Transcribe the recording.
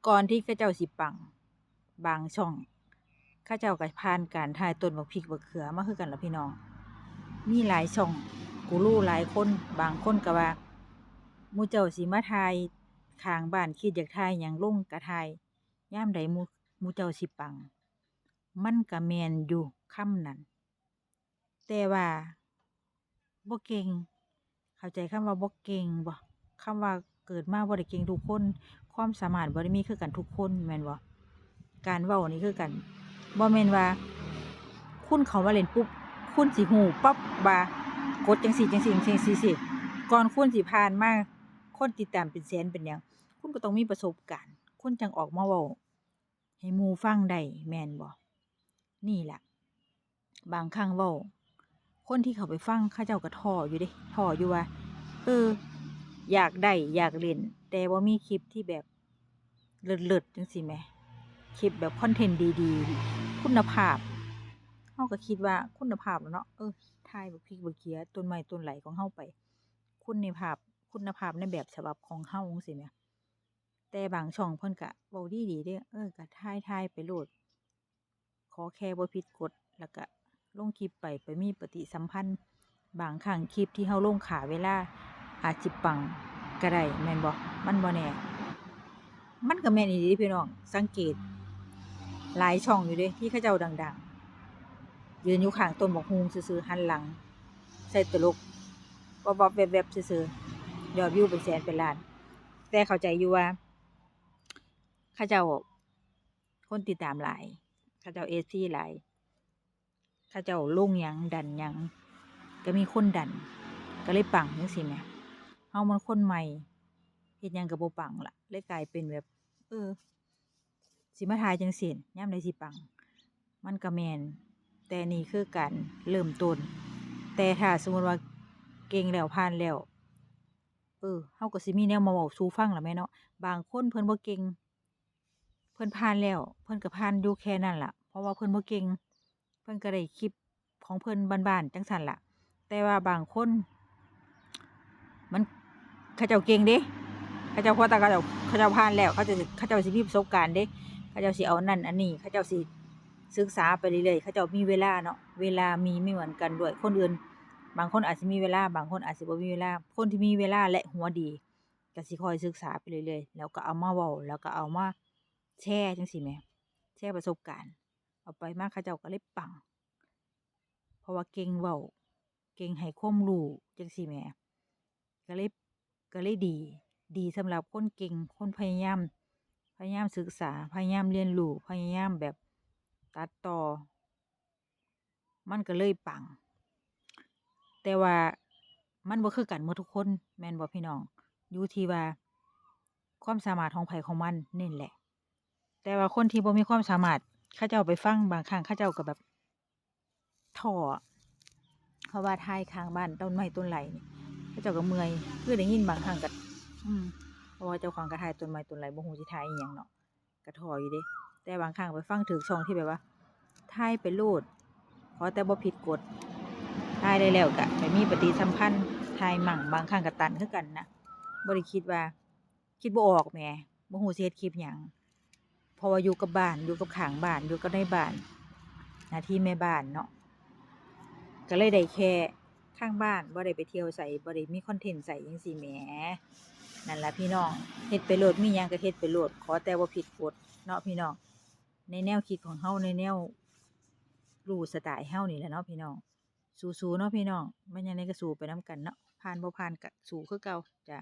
ก่อนที่เขาเจ้าสิปังบางช่องเขาเจ้าก็ผ่านการถ่ายต้นบักพริกบักเขือมาคือกันล่ะพี่น้องมีหลายช่องกูรู้หลายคนบางคนก็ว่าหมู่เจ้าสิมาถ่ายข้างบ้านคิดอยากถ่ายหยังลงก็ถ่ายยามใดหมู่เจ้าสิปังมันก็แม่นอยู่คำนั้นแต่ว่าบ่เก่งเข้าใจคำว่าบ่เก่งบ่คำว่าเกิดมาบ่ได้เก่งทุกคนความสามารถบ่ได้มีคือกันทุกคนแม่นบ่การเว้านี่คือกันบ่แม่นว่าคุณเข้ามาเล่นปุ๊บคุณสิฮู้ปั๊บว่ากดจังซี่จังซี่จังซี่สิก่อนคุณสิผ่านมาคนติดตามเป็นแสนเป็นหยังคุณก็ต้องมีประสบการณ์คุณจังออกมาเว้าให้หมู่ฟังได้แม่นบ่นี่ล่ะบางครั้งเว้าคนที่เขาไปฟังเขาเจ้าก็ท้ออยู่เดะท้ออยู่ว่าอยากได้อยากเล่นแต่ว่ามีคลิปที่แบบเลิศๆจังซี่แหมคลิปแบบคอนเทนต์ดีๆคุณภาพเฮาก็คิดว่าคุณภาพล่ะเนาะถ่ายบักพริกบักเขือต้นไม้ต้นไหลของเฮาไปคุณภาพคุณภาพในแบบฉบับของเฮาจังซี้แหมแต่บางช่องเพิ่นก็เว้าดีๆเด้ก็ถ่ายไปโลดขอแค่บ่ผิดกฎแล้วก็ลงคลิปไปมีปฏิสัมพันธ์บางครั้งคลิปที่เฮาลงฆ่าเวลาอาจสิปังก็ได้แม่นบ่มันบ่แน่มันก็แม่นอีหลีเดะพี่น้องสังเกตหลายช่องอยู่เดะที่เขาเจ้าดังๆยืนอยู่ข้างต้นบักฮุงซื่อๆหันหลังใส่ตลกวับๆแวบๆซื่อๆยอดวิวเป็นแสนเป็นล้านแต่เข้าใจอยู่ว่าเขาเจ้าคนติดตามหลายเขาเจ้า FC หลายเขาเจ้าลงหยังดันหยังก็มีคนดันก็เลยปังจังซี้แหมเฮามันคนใหม่เฮ็ดหยังก็บ่ปังล่ะเลยกลายเป็นแบบสิมาถ่ายจั่งซี้ยามใดสิปังมันก็แม่นแต่นี่คือการเริ่มต้นแต่ถ้าสมมุติว่าเก่งแล้วผ่านแล้วเฮาก็สิมีแนวมาเว้าสู่ฟังล่ะแหมเนาะบางคนเพิ่นบ่เก่งเพิ่นผ่านแล้วเพิ่นก็ผ่านอยู่แค่นั้นล่ะเพราะว่าเพิ่นบ่เก่งเพิ่นก็ได้คลิปของเพิ่นบ้านๆจังซั้นล่ะแต่ว่าบางคนมันเขาเจ้าเก่งเดะเขาเจ้าเพราะแต่เขาเจ้าผ่านแล้วเขาเจ้าสิมีประสบการณ์เดะเขาเจ้าสิเอานั่นอันนี้เขาเจ้าสิศึกษาไปเรื่อยๆเขาเจ้ามีเวลาเนาะเวลามีไม่เหมือนกันด้วยคนอื่นบางคนอาจสิมีเวลาบางคนอาจสิบ่มีเวลาคนที่มีเวลาและหัวดีก็สิคอยศึกษาไปเรื่อยๆแล้วก็เอามาเว้าแล้วก็เอามาแชร์จังซี้แหมแชร์ประสบการณ์เอาไปมาเขาเจ้าก็เลยปังเพราะว่าเก่งเว้าเก่งให้ความรู้จังซี้แหมก็เลยดีสำหรับคนเก่งคนพยายามศึกษาพยายามเรียนรู้พยายามแบบตัดต่อมันก็เลยปังแต่ว่ามันบ่คือกันหมดทุกคนแม่นบ่พี่น้องอยู่ที่ว่าความสามารถของไผของมันนี่แหละแต่ว่าคนที่บ่มีความสามารถเขาเจ้าไปฟังบางครั้งเขาเจ้าก็แบบท้อเพราะว่าถ่ายข้างบ้านต้นไม้ต้นไหลนี่เขาเจ้าก็เมื่อยคือได้ยินบางครั้งก็เพราะว่าเจ้าของก็ถ่ายต้นไม้ต้นไหลบ่ฮู้สิถ่ายอิหยังเนาะก็ท้ออยู่เดะแต่บางครั้งไปฟังถูกช่องที่แบบว่าถ่ายไปโลดขอแต่บ่ผิดกฎถ่ายได้แล้วก็ไปมีปฏิสัมพันธ์ถ่ายมั่งบางครั้งก็ตันคือกันนะบ่ได้คิดบ่ออกแหมบ่ฮู้สิเฮ็ดคลิปหยังเพราะว่าอยู่กับบ้านอยู่กับข้างบ้านอยู่กับในบ้านหน้าที่แม่บ้านเนาะก็เลยได้แค่ข้างบ้านบ่ได้ไปเที่ยวไสบ่ได้มีคอนเทนต์ไสจังซี้แหมนั่นล่ะพี่น้องเฮ็ดไปโลดมีหยังก็เฮ็ดไปโลดขอแต่บ่ผิดกฎเนาะพี่น้องในแนวคิดของเฮาในแนวรู้สไตล์เฮานี่แหละเนาะพี่น้องสู้ๆเนาะพี่น้องมันจั่งใดก็สู้ไปนำกันเนาะผ่านบ่ผ่านก็สู้คือเก่าจ้า